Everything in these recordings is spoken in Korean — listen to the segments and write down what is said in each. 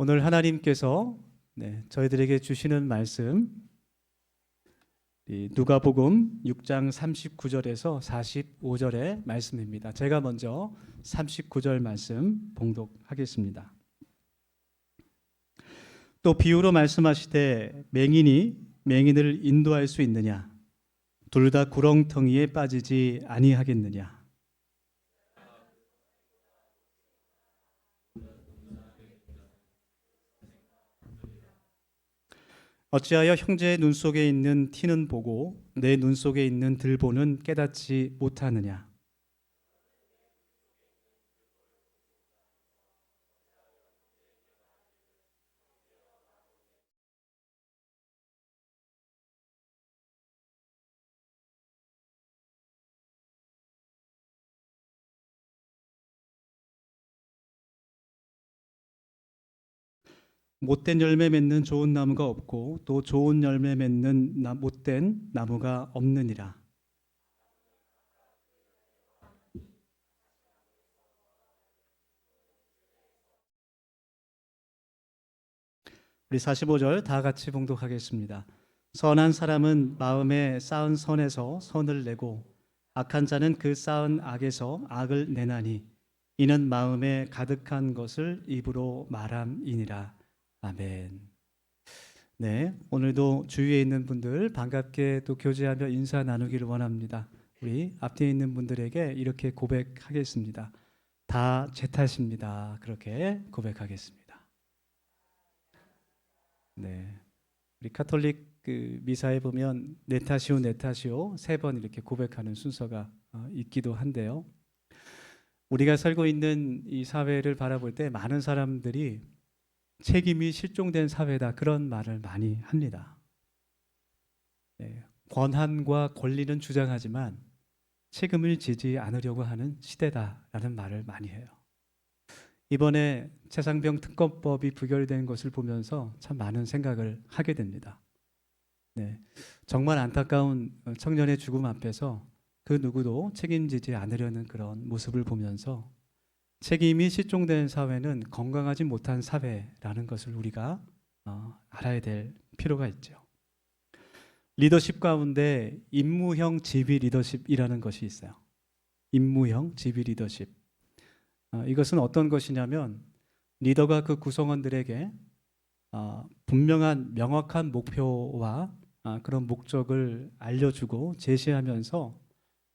오늘 하나님께서 저희들에게 주시는 말씀, 누가복음 6장 39절에서 45절의 말씀입니다. 제가 먼저 39절 말씀 봉독하겠습니다. 또 비유로 말씀하시되 맹인이 맹인을 인도할 수 있느냐? 둘 다 구렁텅이에 빠지지 아니하겠느냐? 어찌하여 형제의 눈 속에 있는 티는 보고 내 눈 속에 있는 들보는 깨닫지 못하느냐? 못된 열매 맺는 좋은 나무가 없고 또 좋은 열매 맺는 못된 나무가 없느니라. 우리 45절 다 같이 봉독하겠습니다. 선한 사람은 마음에 쌓은 선에서 선을 내고 악한 자는 그 쌓은 악에서 악을 내나니 이는 마음에 가득한 것을 입으로 말함이니라. 아멘. 네, 오늘도 주위에 있는 분들 반갑게 또 교제하며 인사 나누기를 원합니다. 우리 앞뒤에 있는 분들에게 이렇게 고백하겠습니다. 다 제 탓입니다. 그렇게 고백하겠습니다. 네, 우리 카톨릭 그 미사에 보면 내 탓이오 내 탓이오 3번 이렇게 고백하는 순서가 있기도 한데요. 우리가 살고 있는 이 사회를 바라볼 때 많은 사람들이 책임이 실종된 사회다 그런 말을 많이 합니다. 네, 권한과 권리는 주장하지만 책임을 지지 않으려고 하는 시대다라는 말을 많이 해요. 이번에 최상병 특검법이 부결된 것을 보면서 참 많은 생각을 하게 됩니다. 네, 정말 안타까운 청년의 죽음 앞에서 그 누구도 책임지지 않으려는 그런 모습을 보면서 책임이 실종된 사회는 건강하지 못한 사회라는 것을 우리가 알아야 될 필요가 있죠. 리더십 가운데 임무형 지휘 리더십이라는 것이 있어요. 임무형 지휘 리더십. 이것은 어떤 것이냐면 리더가 그 구성원들에게 분명한 명확한 목표와 그런 목적을 알려주고 제시하면서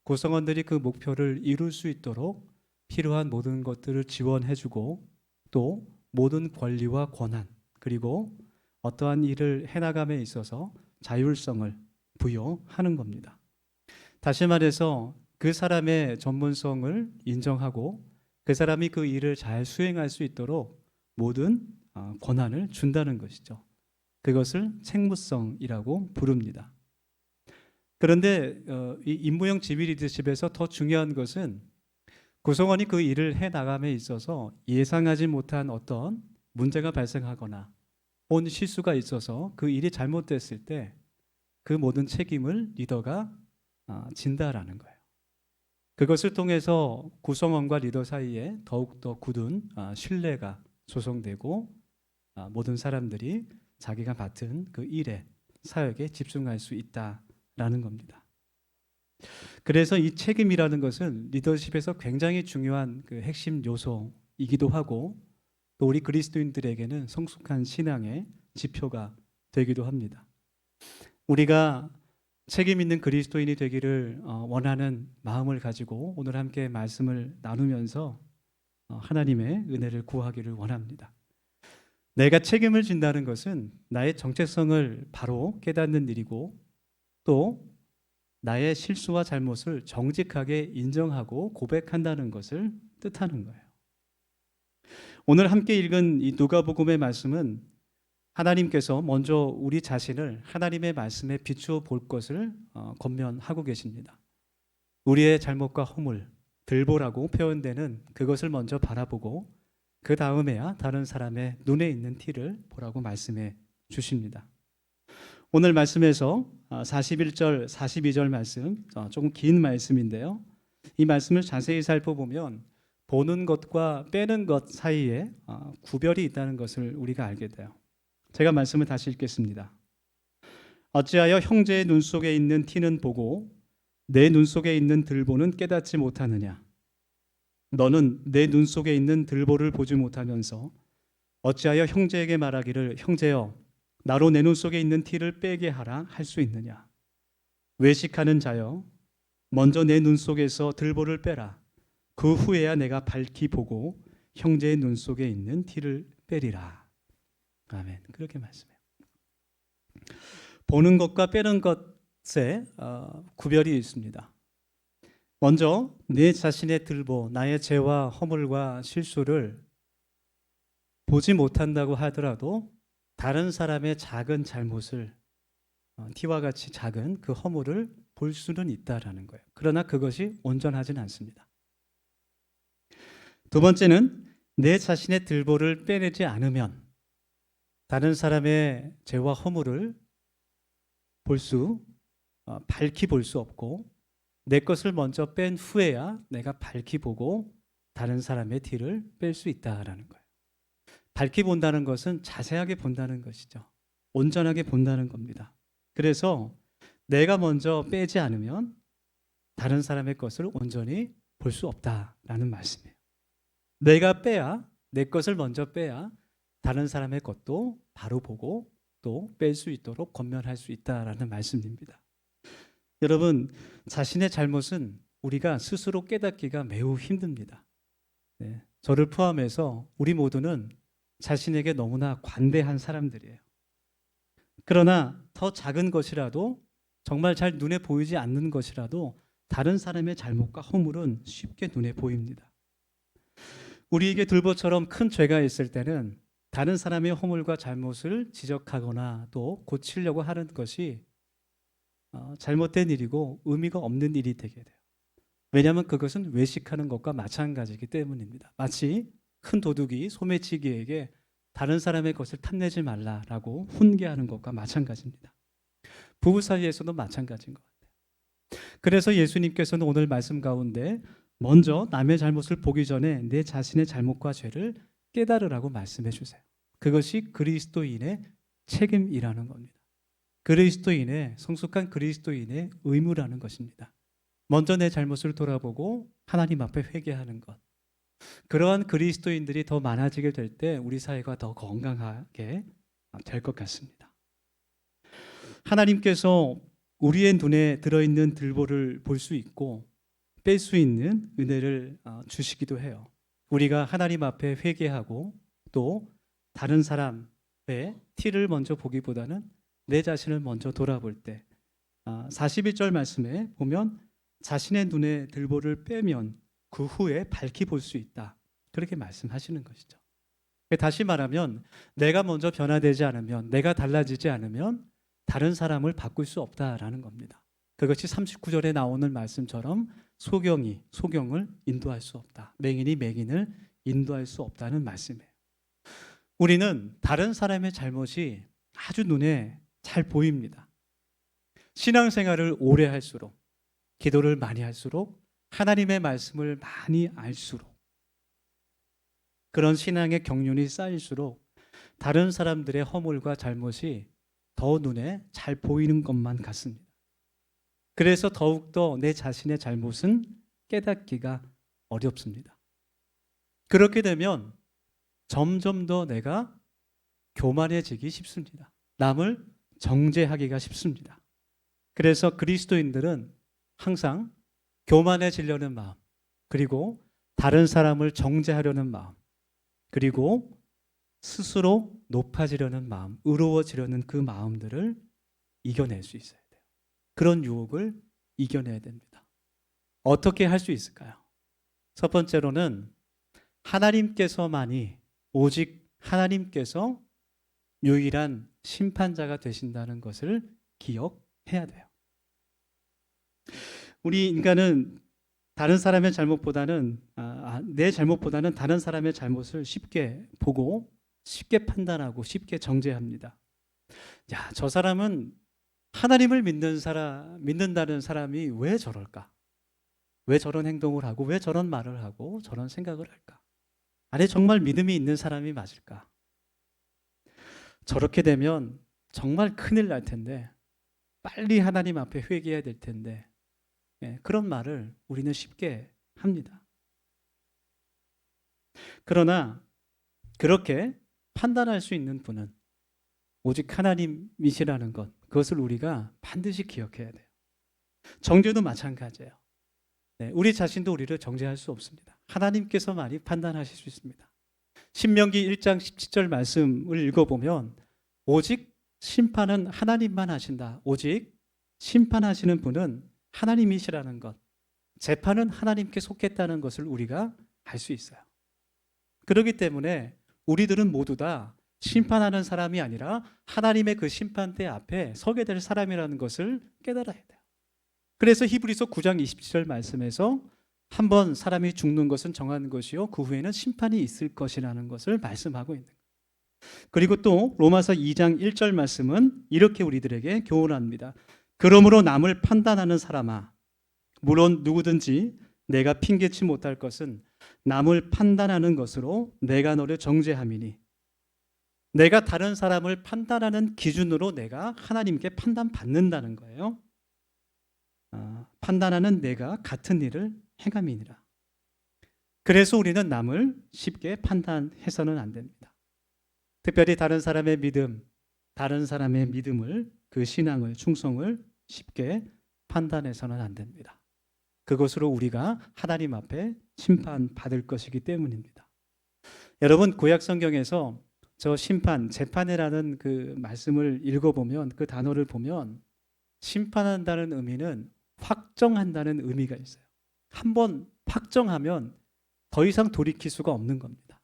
구성원들이 그 목표를 이룰 수 있도록 필요한 모든 것들을 지원해주고 또 모든 권리와 권한 그리고 어떠한 일을 해나감에 있어서 자율성을 부여하는 겁니다. 다시 말해서 그 사람의 전문성을 인정하고 그 사람이 그 일을 잘 수행할 수 있도록 모든 권한을 준다는 것이죠. 그것을 책무성이라고 부릅니다. 그런데 이 임무형 지휘 리더십에서 더 중요한 것은 구성원이 그 일을 해나감에 있어서 예상하지 못한 어떤 문제가 발생하거나 혹은 실수가 있어서 그 일이 잘못됐을 때 그 모든 책임을 리더가 진다라는 거예요. 그것을 통해서 구성원과 리더 사이에 더욱더 굳은 신뢰가 조성되고 모든 사람들이 자기가 맡은 그 일에 사역에 집중할 수 있다라는 겁니다. 그래서 이 책임이라는 것은 리더십에서 굉장히 중요한 그 핵심 요소이기도 하고 또 우리 그리스도인들에게는 성숙한 신앙의 지표가 되기도 합니다. 우리가 책임 있는 그리스도인이 되기를 원하는 마음을 가지고 오늘 함께 말씀을 나누면서 하나님의 은혜를 구하기를 원합니다. 내가 책임을 진다는 것은 나의 정체성을 바로 깨닫는 일이고 또 나의 실수와 잘못을 정직하게 인정하고 고백한다는 것을 뜻하는 거예요. 오늘 함께 읽은 이 누가복음의 말씀은 하나님께서 먼저 우리 자신을 하나님의 말씀에 비추어 볼 것을 권면하고 계십니다. 우리의 잘못과 허물, 들보라고 표현되는 그것을 먼저 바라보고 그 다음에야 다른 사람의 눈에 있는 티를 보라고 말씀해 주십니다. 오늘 말씀에서 41절, 42절 말씀, 조금 긴 말씀인데요. 이 말씀을 자세히 살펴보면 보는 것과 빼는 것 사이에 구별이 있다는 것을 우리가 알게 돼요. 제가 말씀을 다시 읽겠습니다. 어찌하여 형제의 눈 속에 있는 티는 보고 내 눈 속에 있는 들보는 깨닫지 못하느냐? 너는 내 눈 속에 있는 들보를 보지 못하면서 어찌하여 형제에게 말하기를 형제여 나로 내 눈 속에 있는 티를 빼게 하라 할 수 있느냐? 외식하는 자여 먼저 내 눈 속에서 들보를 빼라. 그 후에야 내가 밝히 보고 형제의 눈 속에 있는 티를 빼리라. 아멘. 그렇게 말씀해요. 보는 것과 빼는 것에 구별이 있습니다. 먼저 내 자신의 들보, 나의 죄와 허물과 실수를 보지 못한다고 하더라도 다른 사람의 작은 잘못을 티와 같이 작은 그 허물을 볼 수는 있다라는 거예요. 그러나 그것이 온전하진 않습니다. 두 번째는 내 자신의 들보를 빼내지 않으면 다른 사람의 죄와 허물을 밝히 볼 수 없고 내 것을 먼저 뺀 후에야 내가 밝히 보고 다른 사람의 티를 뺄 수 있다라는 거예요. 밝히 본다는 것은 자세하게 본다는 것이죠. 온전하게 본다는 겁니다. 그래서 내가 먼저 빼지 않으면 다른 사람의 것을 온전히 볼 수 없다라는 말씀이에요. 내가 빼야, 내 것을 먼저 빼야 다른 사람의 것도 바로 보고 또 뺄 수 있도록 권면할 수 있다라는 말씀입니다. 여러분, 자신의 잘못은 우리가 스스로 깨닫기가 매우 힘듭니다. 네, 저를 포함해서 우리 모두는 자신에게 너무나 관대한 사람들이에요. 그러나 더 작은 것이라도 정말 잘 눈에 보이지 않는 것이라도 다른 사람의 잘못과 허물은 쉽게 눈에 보입니다. 우리에게 들보처럼 큰 죄가 있을 때는 다른 사람의 허물과 잘못을 지적하거나 또 고치려고 하는 것이 잘못된 일이고 의미가 없는 일이 되게 돼요. 왜냐하면 그것은 외식하는 것과 마찬가지이기 때문입니다. 마치 큰 도둑이 소매치기에게 다른 사람의 것을 탐내지 말라라고 훈계하는 것과 마찬가지입니다. 부부 사이에서도 마찬가지인 것 같아요. 그래서 예수님께서는 오늘 말씀 가운데 먼저 남의 잘못을 보기 전에 내 자신의 잘못과 죄를 깨달으라고 말씀해 주세요. 그것이 그리스도인의 책임이라는 겁니다. 그리스도인의 성숙한 그리스도인의 의무라는 것입니다. 먼저 내 잘못을 돌아보고 하나님 앞에 회개하는 것. 그러한 그리스도인들이 더 많아지게 될 때 우리 사회가 더 건강하게 될 것 같습니다. 하나님께서 우리의 눈에 들어있는 들보를 볼 수 있고 뺄 수 있는 은혜를 주시기도 해요. 우리가 하나님 앞에 회개하고 또 다른 사람의 티를 먼저 보기보다는 내 자신을 먼저 돌아볼 때 41절 말씀에 보면 자신의 눈에 들보를 빼면 그 후에 밝히 볼 수 있다. 그렇게 말씀하시는 것이죠. 다시 말하면 내가 먼저 변화되지 않으면, 내가 달라지지 않으면 다른 사람을 바꿀 수 없다라는 겁니다. 그것이 39절에 나오는 말씀처럼 소경을 인도할 수 없다. 맹인이 맹인을 인도할 수 없다는 말씀이에요. 우리는 다른 사람의 잘못이 아주 눈에 잘 보입니다. 신앙생활을 오래 할수록, 기도를 많이 할수록, 하나님의 말씀을 많이 알수록, 그런 신앙의 경륜이 쌓일수록 다른 사람들의 허물과 잘못이 더 눈에 잘 보이는 것만 같습니다. 그래서 더욱더 내 자신의 잘못은 깨닫기가 어렵습니다. 그렇게 되면 점점 더 내가 교만해지기 쉽습니다. 남을 정죄하기가 쉽습니다. 그래서 그리스도인들은 항상 교만해지려는 마음, 그리고 다른 사람을 정죄하려는 마음, 그리고 스스로 높아지려는 마음, 의로워지려는 그 마음들을 이겨낼 수 있어야 돼요. 그런 유혹을 이겨내야 됩니다. 어떻게 할 수 있을까요? 첫 번째로는 하나님께서만이, 오직 하나님께서 유일한 심판자가 되신다는 것을 기억해야 돼요. 우리 인간은 다른 사람의 잘못보다는 내 잘못보다는 다른 사람의 잘못을 쉽게 보고 쉽게 판단하고 쉽게 정죄합니다. 야, 저 사람은 하나님을 믿는다는 사람이 왜 저럴까? 왜 저런 행동을 하고 왜 저런 말을 하고 저런 생각을 할까? 아니 정말 믿음이 있는 사람이 맞을까? 저렇게 되면 정말 큰일 날 텐데 빨리 하나님 앞에 회개해야 될 텐데 그런 말을 우리는 쉽게 합니다. 그러나 그렇게 판단할 수 있는 분은 오직 하나님이시라는 것, 그것을 우리가 반드시 기억해야 돼요. 정죄도 마찬가지예요. 우리 자신도 우리를 정죄할 수 없습니다. 하나님께서만이 판단하실 수 있습니다. 신명기 1장 17절 말씀을 읽어보면 오직 심판은 하나님만 하신다. 오직 심판하시는 분은 하나님이시라는 것, 재판은 하나님께 속했다는 것을 우리가 알 수 있어요. 그렇기 때문에 우리들은 모두 다 심판하는 사람이 아니라 하나님의 그 심판대 앞에 서게 될 사람이라는 것을 깨달아야 돼요. 그래서 히브리서 9장 27절 말씀에서 한번 사람이 죽는 것은 정한 것이요 그 후에는 심판이 있을 것이라는 것을 말씀하고 있는 거예요. 그리고 또 로마서 2장 1절 말씀은 이렇게 우리들에게 교훈합니다. 그러므로 남을 판단하는 사람아, 물론 누구든지 내가 핑계치 못할 것은 남을 판단하는 것으로 내가 너를 정죄함이니, 내가 다른 사람을 판단하는 기준으로 내가 하나님께 판단받는다는 거예요. 판단하는 내가 같은 일을 행함이니라. 그래서 우리는 남을 쉽게 판단해서는 안 됩니다. 특별히 다른 사람의 믿음, 다른 사람의 믿음을, 그 신앙을, 충성을 쉽게 판단해서는 안 됩니다. 그것으로 우리가 하나님 앞에 심판받을 것이기 때문입니다. 여러분, 구약 성경에서 저 심판, 재판이라는 그 말씀을 읽어보면, 그 단어를 보면 심판한다는 의미는 확정한다는 의미가 있어요. 한번 확정하면 더 이상 돌이킬 수가 없는 겁니다.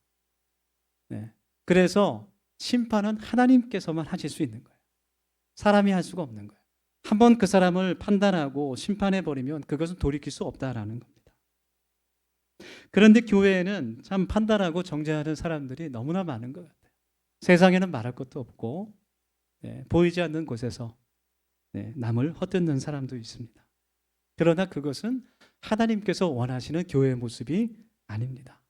그래서 심판은 하나님께서만 하실 수 있는 거예요. 사람이 할 수가 없는 거예요. 한번 그 사람을 판단하고 심판해버리면 그것은 돌이킬 수 없다라는 겁니다. 그런데 교회에는 참 판단하고 정죄하는 사람들이 너무나 많은 것 같아요. 세상에는 말할 것도 없고 보이지 않는 곳에서 남을 헛듣는 사람도 있습니다. 그러나 그것은 하나님께서 원하시는 교회의 모습이 아닙니다.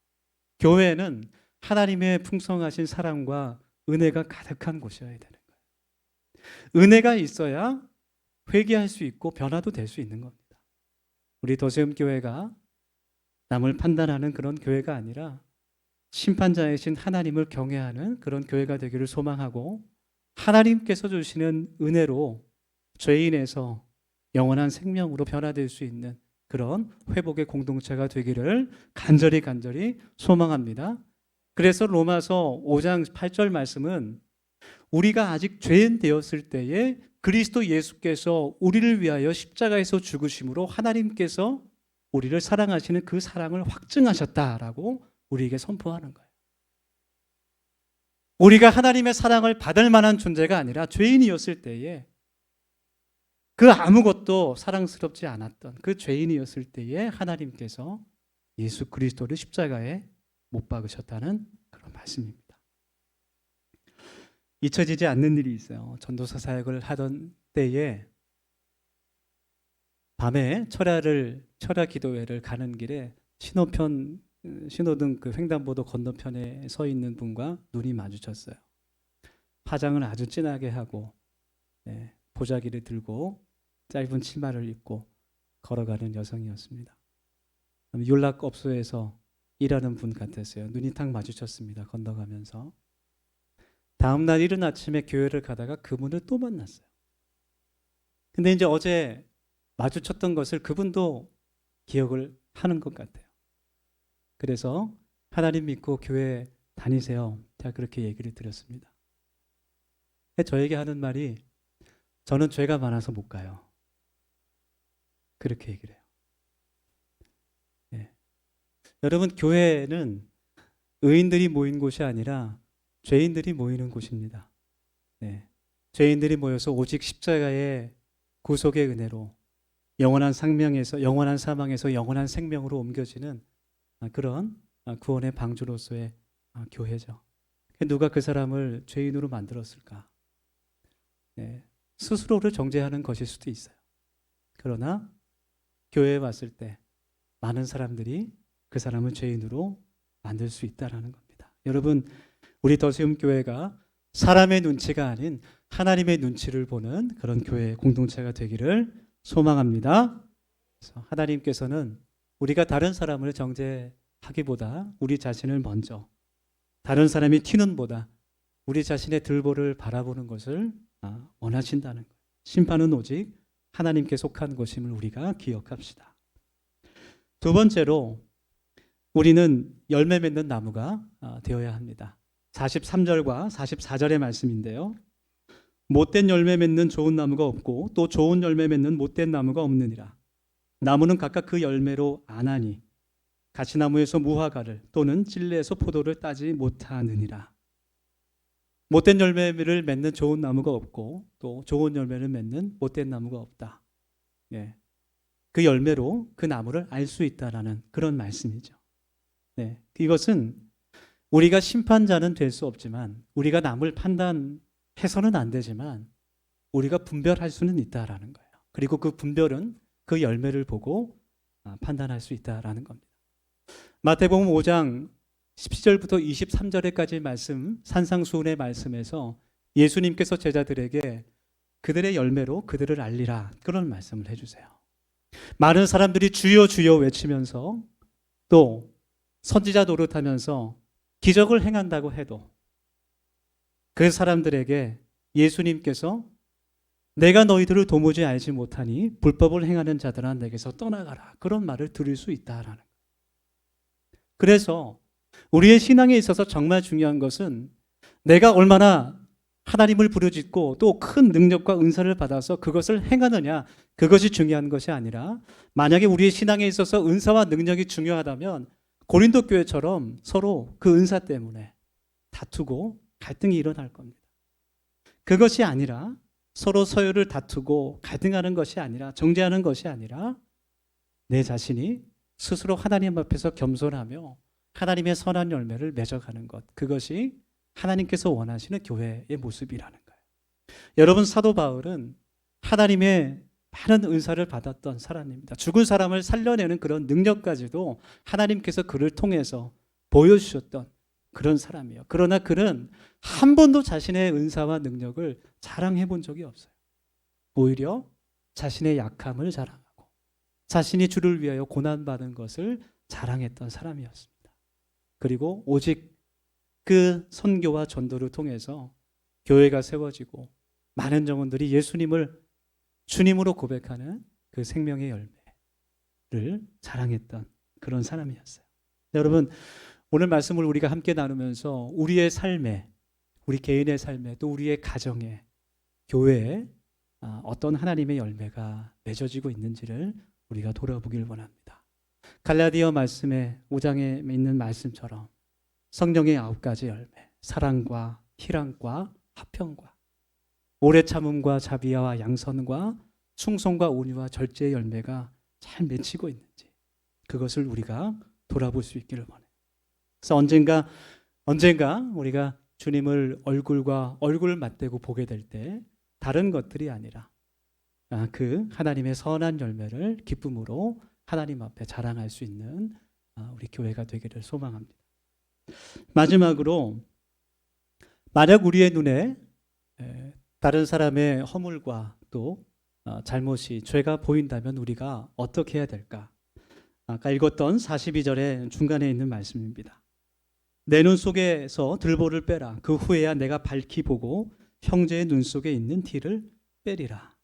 교회는 하나님의 풍성하신 사랑과 은혜가 가득한 곳이어야 되는 거예요. 은혜가 있어야 회개할 수 있고 변화도 될 수 있는 겁니다. 우리 도세움 교회가 남을 판단하는 그런 교회가 아니라 심판자이신 하나님을 경외하는 그런 교회가 되기를 소망하고, 하나님께서 주시는 은혜로 죄인에서 영원한 생명으로 변화될 수 있는 그런 회복의 공동체가 되기를 간절히 소망합니다. 그래서 로마서 5장 8절 말씀은 우리가 아직 죄인 되었을 때에 그리스도 예수께서 우리를 위하여 십자가에서 죽으심으로 하나님께서 우리를 사랑하시는 그 사랑을 확증하셨다라고 우리에게 선포하는 거예요. 우리가 하나님의 사랑을 받을 만한 존재가 아니라 죄인이었을 때에, 그 아무것도 사랑스럽지 않았던 그 죄인이었을 때에 하나님께서 예수 그리스도를 십자가에 못 박으셨다는 그런 말씀입니다. 잊혀지지 않는 일이 있어요. 전도사 사역을 하던 때에 밤에 철야 기도회를 가는 길에 신호등 그 횡단보도 건너편에 서 있는 분과 눈이 마주쳤어요. 화장을 아주 진하게 하고 보자기를 들고 짧은 치마를 입고 걸어가는 여성이었습니다. 윤락업소에서 일하는 분 같았어요. 눈이 탁 마주쳤습니다. 건너가면서. 다음 날 이른 아침에 교회를 가다가 그분을 또 만났어요. 근데 이제 어제 마주쳤던 것을 그분도 기억을 하는 것 같아요. 그래서 하나님 믿고 교회 다니세요. 제가 그렇게 얘기를 드렸습니다. 저에게 하는 말이, 저는 죄가 많아서 못 가요. 그렇게 얘기를 해요. 여러분, 교회는 의인들이 모인 곳이 아니라 죄인들이 모이는 곳입니다. 죄인들이 모여서 오직 십자가의 구속의 은혜로 영원한 사망에서 영원한 생명으로 옮겨지는 그런 구원의 방주로서의 교회죠. 누가 그 사람을 죄인으로 만들었을까? 스스로를 정죄하는 것일 수도 있어요. 그러나 교회에 왔을 때 많은 사람들이 그 사람을 죄인으로 만들 수 있다라는 겁니다. 여러분, 우리 더세움 교회가 사람의 눈치가 아닌 하나님의 눈치를 보는 그런 교회 공동체가 되기를 소망합니다. 그래서 하나님께서는 우리가 다른 사람을 정죄하기보다 우리 자신을 먼저, 다른 사람이 튀는 보다 우리 자신의 들보를 바라보는 것을 원하신다는 거예요. 심판은 오직 하나님께 속한 것임을 우리가 기억합시다. 두 번째로 우리는 열매 맺는 나무가 되어야 합니다. 43절과 44절의 말씀인데요. 못된 열매 맺는 좋은 나무가 없고 또 좋은 열매 맺는 못된 나무가 없느니라. 나무는 각각 그 열매로 아나니 가시나무에서 무화과를 또는 찔레에서 포도를 따지 못하느니라. 못된 열매를 맺는 좋은 나무가 없고 또 좋은 열매를 맺는 못된 나무가 없다. 예. 그 열매로 그 나무를 알 수 있다라는 그런 말씀이죠. 네. 이것은 우리가 심판자는 될 수 없지만 우리가 남을 판단해서는 안 되지만 우리가 분별할 수는 있다라는 거예요. 그리고 그 분별은 그 열매를 보고 판단할 수 있다라는 겁니다. 마태복음 5장 17절부터 23절까지 말씀, 산상수훈의 말씀에서 예수님께서 제자들에게 그들의 열매로 그들을 알리라, 그런 말씀을 해주세요. 많은 사람들이 주여 주여 외치면서 또 선지자 노릇하면서 기적을 행한다고 해도 그 사람들에게 예수님께서 내가 너희들을 도무지 알지 못하니 불법을 행하는 자들아 내게서 떠나가라, 그런 말을 들을 수 있다라는 거예요. 그래서 우리의 신앙에 있어서 정말 중요한 것은 내가 얼마나 하나님을 부르짖고 또 큰 능력과 은사를 받아서 그것을 행하느냐, 그것이 중요한 것이 아니라 만약에 우리의 신앙에 있어서 은사와 능력이 중요하다면 고린도 교회처럼 서로 그 은사 때문에 다투고 갈등이 일어날 겁니다. 그것이 아니라 서로 서열을 다투고 갈등하는 것이 아니라 정죄하는 것이 아니라 내 자신이 스스로 하나님 앞에서 겸손하며 하나님의 선한 열매를 맺어가는 것, 그것이 하나님께서 원하시는 교회의 모습이라는 거예요. 여러분, 사도 바울은 하나님의 많은 은사를 받았던 사람입니다. 죽은 사람을 살려내는 그런 능력까지도 하나님께서 그를 통해서 보여주셨던 그런 사람이에요. 그러나 그는 한 번도 자신의 은사와 능력을 자랑해 본 적이 없어요. 오히려 자신의 약함을 자랑하고 자신이 주를 위하여 고난받은 것을 자랑했던 사람이었습니다. 그리고 오직 그 선교와 전도를 통해서 교회가 세워지고 많은 영혼들이 예수님을 주님으로 고백하는 그 생명의 열매를 자랑했던 그런 사람이었어요. 여러분, 오늘 말씀을 우리가 함께 나누면서 우리의 삶에, 우리 개인의 삶에, 또 우리의 가정에, 교회에 어떤 하나님의 열매가 맺어지고 있는지를 우리가 돌아보길 원합니다. 갈라디아 말씀의 5장에 있는 말씀처럼 성령의 9가지 열매, 사랑과 희락과 화평과 오래 참음과 자비와 양선과 충성과 온유와 절제의 열매가 잘 맺히고 있는지 그것을 우리가 돌아볼 수 있기를 원해요. 그래서 언젠가 우리가 주님을 얼굴과 얼굴을 맞대고 보게 될 때 다른 것들이 아니라 그 하나님의 선한 열매를 기쁨으로 하나님 앞에 자랑할 수 있는 우리 교회가 되기를 소망합니다. 마지막으로, 만약 우리의 눈에 다른 사람의 허물과 또 잘못이, 죄가 보인다면 우리가 어떻게 해야 될까? 아까 읽었던 42절의 중간에 있는 말씀입니다. 내 눈 속에서 들보를 빼라. 그 후에야 내가 밝히 보고 형제의 눈 속에 있는 티를 빼리라.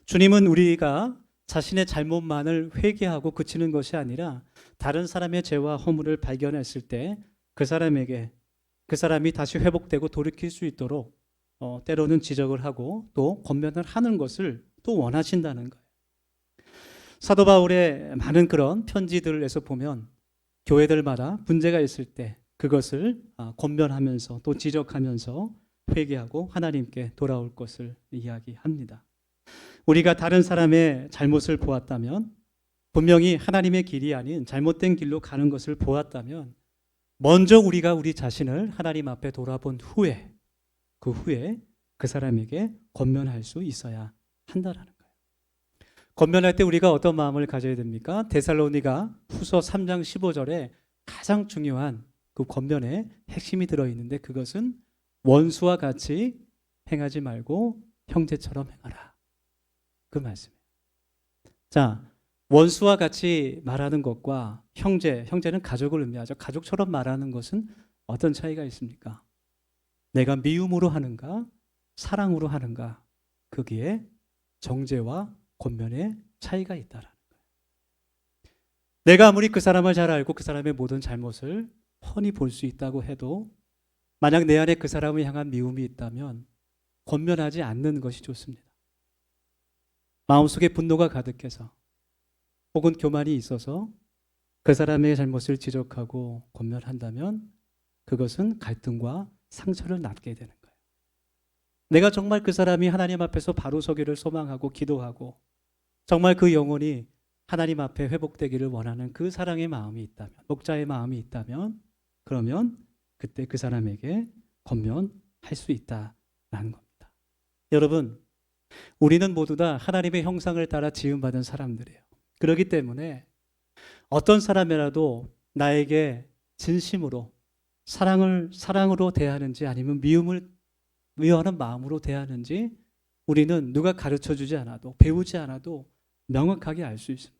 주님은 우리가 자신의 잘못만을 회개하고 그치는 것이 아니라 다른 사람의 죄와 허물을 발견했을 때 그 사람이 다시 회복되고 돌이킬 수 있도록 때로는 지적을 하고 또 권면을 하는 것을 또 원하신다는 거예요. 사도 바울의 많은 그런 편지들에서 보면 교회들마다 문제가 있을 때 그것을 권면하면서 또 지적하면서 회개하고 하나님께 돌아올 것을 이야기합니다. 우리가 다른 사람의 잘못을 보았다면, 분명히 하나님의 길이 아닌 잘못된 길로 가는 것을 보았다면 먼저 우리가 우리 자신을 하나님 앞에 돌아본 후에 그 사람에게 권면할 수 있어야 한다라는 거예요. 권면할 때 우리가 어떤 마음을 가져야 됩니까? 데살로니가 후서 3장 15절에 가장 중요한 그 권면의 핵심이 들어있는데 그것은 원수와 같이 행하지 말고 형제처럼 행하라. 그 말씀이에요. 자, 원수와 같이 말하는 것과 형제는 가족을 의미하죠. 가족처럼 말하는 것은 어떤 차이가 있습니까? 내가 미움으로 하는가, 사랑으로 하는가, 거기에 정죄와 권면의 차이가 있다라는 거예요. 내가 아무리 그 사람을 잘 알고 그 사람의 모든 잘못을 훤히 볼 수 있다고 해도 만약 내 안에 그 사람을 향한 미움이 있다면 권면하지 않는 것이 좋습니다. 마음속에 분노가 가득해서 혹은 교만이 있어서 그 사람의 잘못을 지적하고 권면한다면 그것은 갈등과 상처를 낳게 되는 거예요. 내가 정말 그 사람이 하나님 앞에서 바로 서기를 소망하고 기도하고 정말 그 영혼이 하나님 앞에 회복되기를 원하는 그 사랑의 마음이 있다면, 목자의 마음이 있다면 그러면 그때 그 사람에게 권면할 수 있다라는 겁니다. 여러분, 우리는 모두 다 하나님의 형상을 따라 지음받은 사람들이에요. 그렇기 때문에 어떤 사람이라도 나에게 진심으로 사랑으로 대하는지 아니면 미워하는 마음으로 대하는지 우리는 누가 가르쳐 주지 않아도 배우지 않아도 명확하게 알 수 있습니다.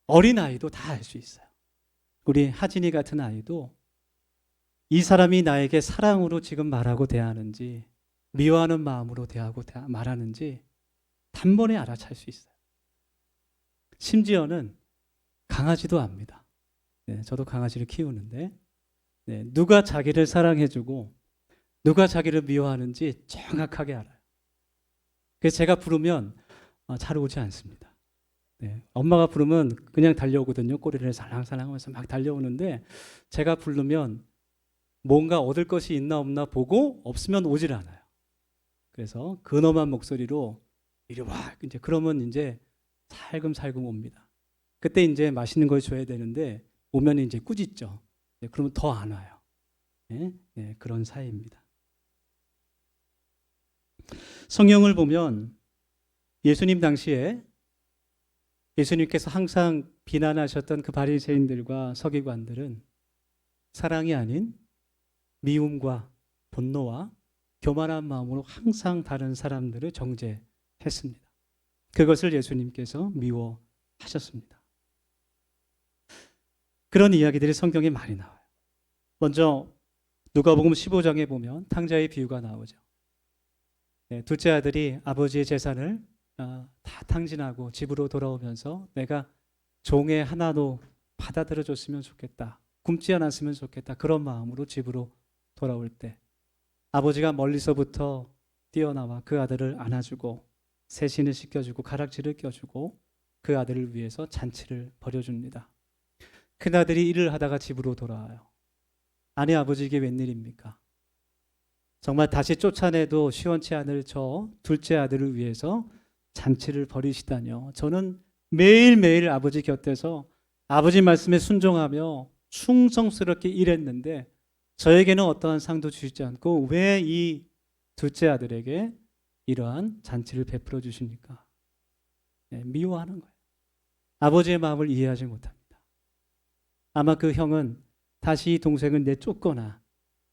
어린아이도 다 알 수 있어요. 우리 하진이 같은 아이도 이 사람이 나에게 사랑으로 지금 말하고 대하는지 미워하는 마음으로 말하는지 단번에 알아챌 수 있어요. 심지어는 강아지도 압니다. 네, 저도 강아지를 키우는데 누가 자기를 사랑해주고 누가 자기를 미워하는지 정확하게 알아요. 그래서 제가 부르면 잘 오지 않습니다. 네, 엄마가 부르면 그냥 달려오거든요. 꼬리를 살랑살랑하면서 막 달려오는데 제가 부르면 뭔가 얻을 것이 있나 없나 보고 없으면 오질 않아요. 그래서 근엄한 목소리로 이리 와. 이제 그러면 이제 살금살금 옵니다. 그때 이제 맛있는 걸 줘야 되는데 오면 이제 꾸짖죠. 네, 그러면 더 안 와요. 네, 네, 그런 사이입니다. 성경을 보면 예수님 당시에 예수님께서 항상 비난하셨던 그 바리새인들과 서기관들은 사랑이 아닌 미움과 분노와 교만한 마음으로 항상 다른 사람들을 정죄했습니다. 그것을 예수님께서 미워하셨습니다. 그런 이야기들이 성경에 많이 나와요. 먼저 누가복음 15장에 보면 탕자의 비유가 나오죠. 네, 둘째 아들이 아버지의 재산을 다 탕진하고 집으로 돌아오면서 내가 종의 하나도 받아들여 줬으면 좋겠다. 굶지 않았으면 좋겠다. 그런 마음으로 집으로 돌아올 때 아버지가 멀리서부터 뛰어나와 그 아들을 안아주고 세신을 씻겨주고 가락지를 껴주고 그 아들을 위해서 잔치를 벌여줍니다. 큰아들이 일을 하다가 집으로 돌아와요. 아니 아버지 이게 웬일입니까? 정말 다시 쫓아내도 시원치 않을 저 둘째 아들을 위해서 잔치를 벌이시다뇨. 저는 매일매일 아버지 곁에서 아버지 말씀에 순종하며 충성스럽게 일했는데 저에게는 어떠한 상도 주시지 않고 왜 이 둘째 아들에게 이러한 잔치를 베풀어 주십니까? 네, 미워하는 거예요. 아버지의 마음을 이해하지 못합니다. 아마 그 형은 다시 이 동생을 내쫓거나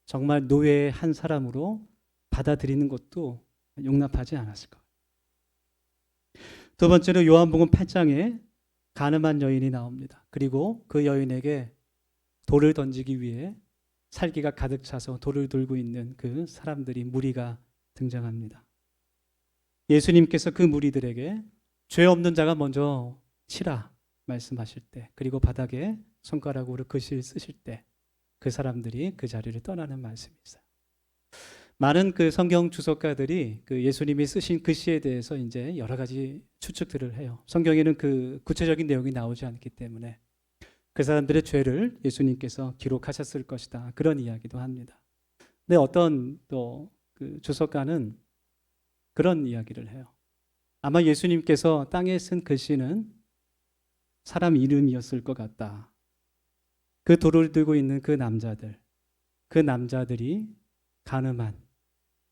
정말 노예의 한 사람으로 받아들이는 것도 용납하지 않았을 거예요. 두 번째로 요한복음 8장에 가늠한 여인이 나옵니다. 그리고 그 여인에게 돌을 던지기 위해 살기가 가득 차서 돌을 들고 있는 그 사람들이 무리가 등장합니다. 예수님께서 그 무리들에게 죄 없는 자가 먼저 치라 말씀하실 때 그리고 바닥에 손가락으로 글씨를 쓰실 때 그 사람들이 그 자리를 떠나는 말씀이 있어요. 많은 그 성경 주석가들이 그 예수님이 쓰신 글씨에 대해서 이제 여러 가지 추측들을 해요. 성경에는 그 구체적인 내용이 나오지 않기 때문에 그 사람들의 죄를 예수님께서 기록하셨을 것이다. 그런 이야기도 합니다. 근데 어떤 또 그 주석가는 그런 이야기를 해요. 아마 예수님께서 땅에 쓴 글씨는 사람 이름이었을 것 같다. 그 돌을 들고 있는 그 남자들이 가늠한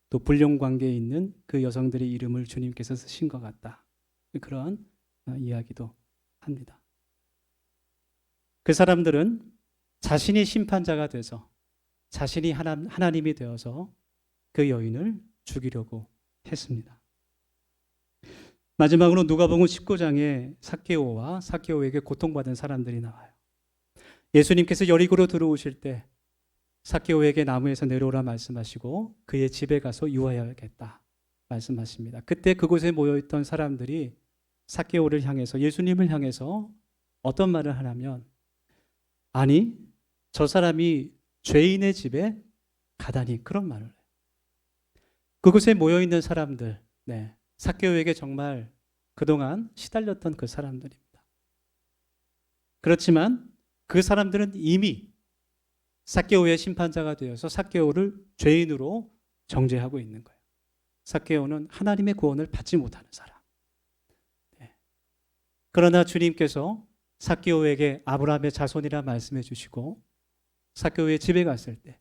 또 불륜 관계에 있는 그 여성들의 이름을 주님께서 쓰신 것 같다. 그런 이야기도 합니다. 그 사람들은 자신이 심판자가 돼서 자신이 하나님이 되어서 그 여인을 죽이려고 했습니다. 마지막으로 누가복음 19장에 삭개오와 삭개오에게 고통받은 사람들이 나와요. 예수님께서 여리고로 들어오실 때 삭개오에게 나무에서 내려오라 말씀하시고 그의 집에 가서 유하여야겠다 말씀하십니다. 그때 그곳에 모여있던 사람들이 삭개오를 향해서, 예수님을 향해서 어떤 말을 하냐면, 아니 저 사람이 죄인의 집에 가다니, 그런 말을 해요. 그곳에 모여있는 사람들, 삭개오에게 정말 그동안 시달렸던 그 사람들입니다. 그렇지만 그 사람들은 이미 삭개오의 심판자가 되어서 삭개오를 죄인으로 정죄하고 있는 거예요. 삭개오는 하나님의 구원을 받지 못하는 사람. 그러나 주님께서 삭개오에게 아브라함의 자손이라 말씀해 주시고 삭개오의 집에 갔을 때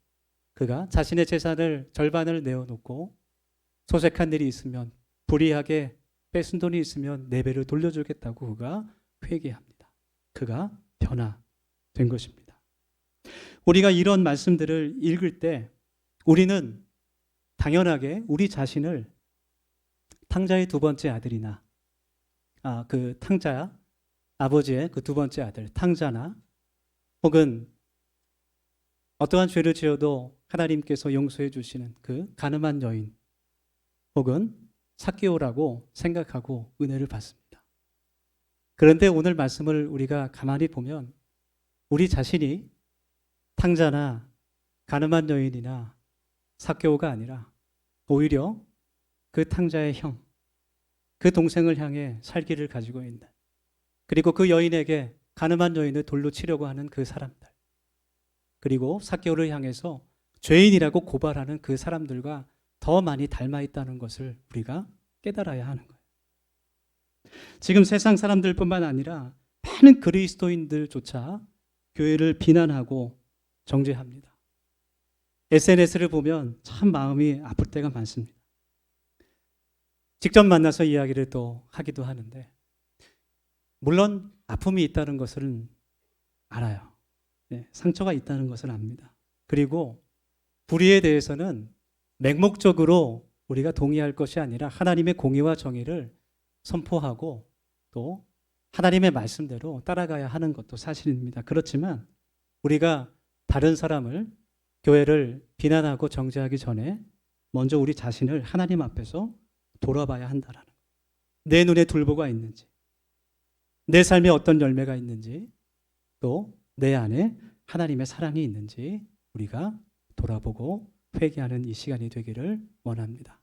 그가 자신의 재산을 절반을 내어놓고 소색한 일이 있으면, 불이하게 뺏은 돈이 있으면 4배를 돌려주겠다고 그가 회개합니다. 그가 변화된 것입니다. 우리가 이런 말씀들을 읽을 때 우리는 당연하게 우리 자신을 탕자의 두 번째 아들이나 그 탕자 아버지의 그 두 번째 아들 탕자나, 혹은 어떠한 죄를 지어도 하나님께서 용서해 주시는 그 가늠한 여인, 혹은 삭개오라고 생각하고 은혜를 받습니다. 그런데 오늘 말씀을 우리가 가만히 보면 우리 자신이 탕자나 가늠한 여인이나 삭개오가 아니라 오히려 그 탕자의 형, 그 동생을 향해 살기를 가지고 있는, 그리고 그 여인에게 가늠한 여인을 돌로 치려고 하는 그 사람들, 그리고 삭개오를 향해서 죄인이라고 고발하는 그 사람들과 더 많이 닮아 있다는 것을 우리가 깨달아야 하는 거예요. 지금 세상 사람들뿐만 아니라 많은 그리스도인들조차 교회를 비난하고 정죄합니다. SNS를 보면 참 마음이 아플 때가 많습니다. 직접 만나서 이야기를 또 하기도 하는데, 물론 아픔이 있다는 것은 알아요. 상처가 있다는 것을 압니다. 그리고 불의에 대해서는 맹목적으로 우리가 동의할 것이 아니라 하나님의 공의와 정의를 선포하고 또 하나님의 말씀대로 따라가야 하는 것도 사실입니다. 그렇지만 우리가 다른 사람을, 교회를 비난하고 정죄하기 전에 먼저 우리 자신을 하나님 앞에서 돌아봐야 한다는 거예요. 내 눈에 둘보가 있는지, 내 삶에 어떤 열매가 있는지, 또 내 안에 하나님의 사랑이 있는지 우리가 돌아보고 회개하는 이 시간이 되기를 원합니다.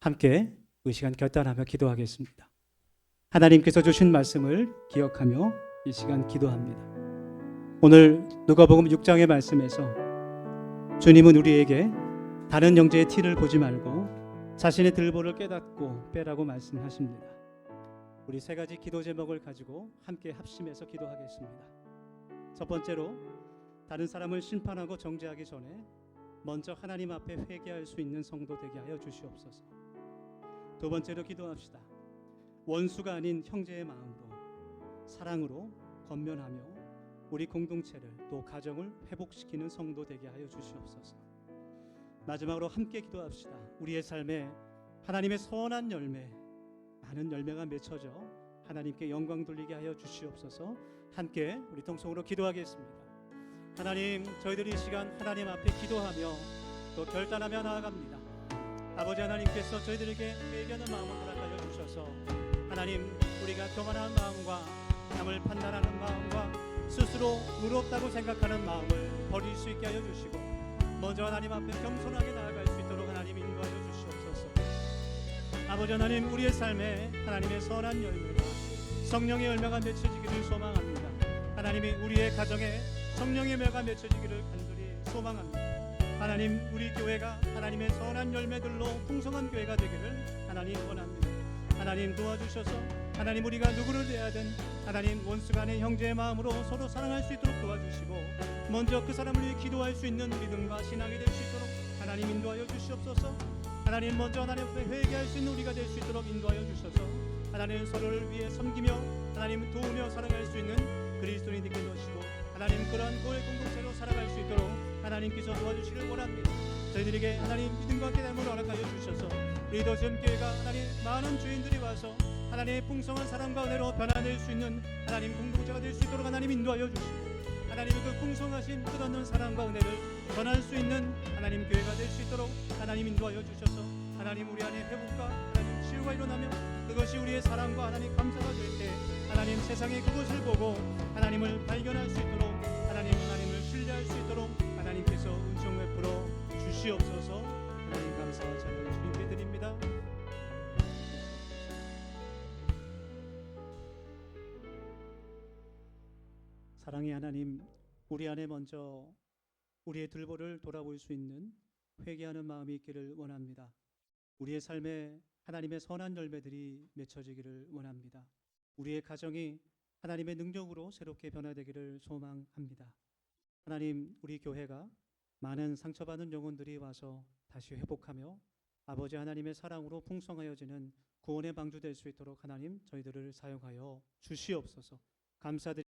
함께 이 시간 결단하며 기도하겠습니다. 하나님께서 주신 말씀을 기억하며 이 시간 기도합니다. 오늘 누가복음 6장의 말씀에서 주님은 우리에게 다른 형제의 티를 보지 말고 자신의 들보를 깨닫고 빼라고 말씀하십니다. 우리 세 가지 기도 제목을 가지고 함께 합심해서 기도하겠습니다. 첫 번째로, 다른 사람을 심판하고 정죄하기 전에 먼저 하나님 앞에 회개할 수 있는 성도 되게 하여 주시옵소서. 두 번째로 기도합시다. 원수가 아닌 형제의 마음으로 사랑으로 권면하며 우리 공동체를 또 가정을 회복시키는 성도 되게 하여 주시옵소서. 마지막으로 함께 기도합시다. 우리의 삶에 하나님의 선한 열매, 많은 열매가 맺혀져 하나님께 영광 돌리게 하여 주시옵소서. 함께 우리 통성으로 기도하겠습니다. 하나님, 저희들이 이 시간 하나님 앞에 기도하며 또 결단하며 나아갑니다. 아버지 하나님께서 저희들에게 회개하는 마음을 허락하여 주셔서 하나님, 우리가 교만한 마음과 남을 판단하는 마음과 스스로 의롭다고 생각하는 마음을 버릴 수 있게 하여 주시고, 먼저 하나님 앞에 겸손하게 나아갈 수 있도록 하나님 인도하여 주시옵소서. 아버지 하나님, 우리의 삶에 하나님의 선한 열매가, 성령의 열매가 맺혀지기를 소망합니다. 하나님이 우리의 가정에 성령의 열매가 맺혀지기를 간절히 소망합니다. 하나님, 우리 교회가 하나님의 선한 열매들로 풍성한 교회가 되기를 하나님 원합니다. 하나님 도와주셔서 하나님, 우리가 누구를 대하든 하나님 원수 간의 형제의 마음으로 서로 사랑할 수 있도록 도와주시고, 먼저 그 사람을 위해 기도할 수 있는 믿음과 신앙이 될 수 있도록 하나님 인도하여 주시옵소서. 하나님, 먼저 하나님 앞에 회개할 수 있는 우리가 될 수 있도록 인도하여 주셔서 하나님 서로를 위해 섬기며 하나님 도우며 살아갈 수 있는 그리스도인이 되게 하시고 하나님 그러한 교회 공동체로 살아갈 수 있도록 하나님께서 도와주시를 원합니다. 저희들에게 하나님 믿음과 깨달음을 허락하여 주셔서 우리 도시험교회가 하나님 많은 주인들이 와서 하나님의 풍성한 사랑과 은혜로 변화될 수 있는 하나님 공동체가 될 수 있도록 하나님 인도하여 주시고 하나님의 그 풍성하신 끝없는 사랑과 은혜를 전할 수 있는 하나님 교회가 될 수 있도록 하나님 인도하여 주셔서 하나님 우리 안에 회복과 하나님 치유가 일어나며 그것이 우리의 사랑과 하나님 감사가 될 때 하나님 세상에 그것을 보고 하나님을 발견할 수 있도록 하나님을 신뢰할 수 있도록 하나님께서 은총 베풀어 주시옵소서. 하나님 감사와 찬양을 주님께 드립니다. 사랑의 하나님, 우리 안에 먼저 우리의 들보를 돌아볼 수 있는 회개하는 마음이 있기를 원합니다. 우리의 삶에 하나님의 선한 열매들이 맺혀지기를 원합니다. 우리의 가정이 하나님의 능력으로 새롭게 변화되기를 소망합니다. 하나님, 우리 교회가 많은 상처받은 영혼들이 와서 다시 회복하며 아버지 하나님의 사랑으로 풍성하여지는 구원의 방주 될 수 있도록 하나님 저희들을 사용하여 주시옵소서. 감사드립니다.